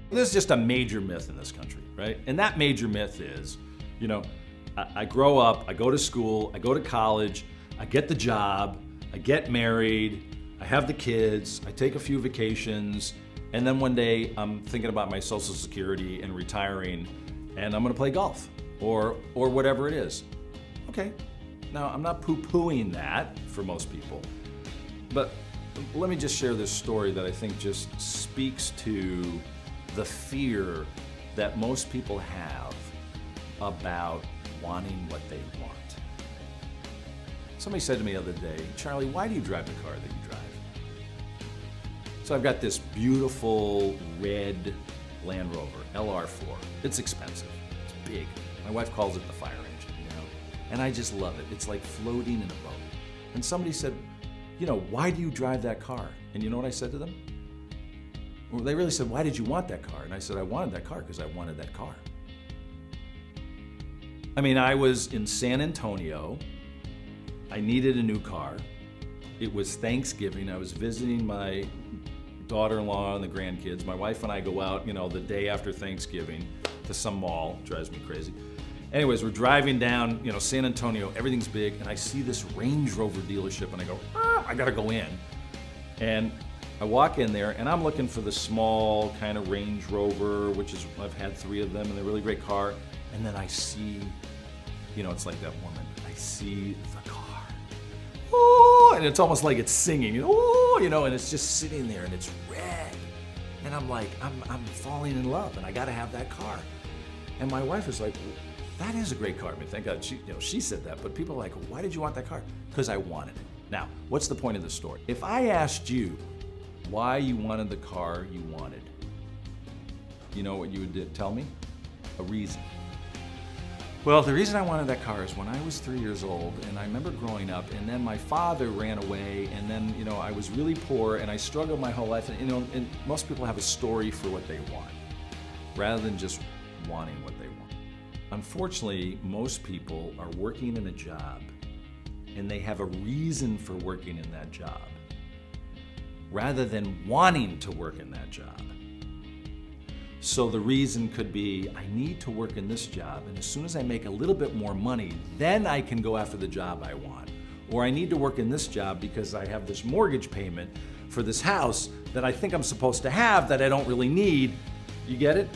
This is just a major myth in this country, right? And that major myth is, I grow up, I go to school, I go to college, I get the job, I get married, I have the kids, I take a few vacations, and then one day I'm thinking about my Social Security and retiring, and I'm gonna play golf or whatever it is. Okay, now I'm not poo-pooing that for most people, but let me just share this story that I think just speaks to the fear that most people have about wanting what they want. Somebody said to me the other day, Charlie, why do you drive the car that you drive? So I've got this beautiful red Land Rover, LR4. It's expensive, it's big. My wife calls it the fire engine, and I just love it. It's like floating in a boat. And somebody said, why do you drive that car? And you know what I said to them? Well, they really said, why did you want that car? And I said, I wanted that car because I wanted that car. I mean, I was in San Antonio. I needed a new car. It was Thanksgiving. I was visiting my daughter-in-law and the grandkids. My wife and I go out, the day after Thanksgiving to some mall. Drives me crazy. Anyways, we're driving down, San Antonio. Everything's big, and I see this Range Rover dealership, and I go, I gotta go in. And I walk in there, and I'm looking for the small kind of Range Rover, which is, I've had 3 of them, and they're a really great car. And then I see, it's like that woman. I see the car. Oh, and it's almost like it's singing, and it's just sitting there, and it's red. And I'm like, I'm falling in love, and I gotta have that car. And my wife is like, that is a great car. I mean, thank God she said that, but people are like, why did you want that car? Because I wanted it. Now, what's the point of the story? If I asked you why you wanted the car you wanted, you know what you would tell me? A reason. Well, the reason I wanted that car is when I was 3 years old, and I remember growing up, and then my father ran away, and then, I was really poor, and I struggled my whole life, and, and most people have a story for what they want, rather than just wanting what they want. Unfortunately, most people are working in a job, and they have a reason for working in that job, rather than wanting to work in that job. So the reason could be, I need to work in this job, and as soon as I make a little bit more money, then I can go after the job I want. Or I need to work in this job because I have this mortgage payment for this house that I think I'm supposed to have that I don't really need. You get it?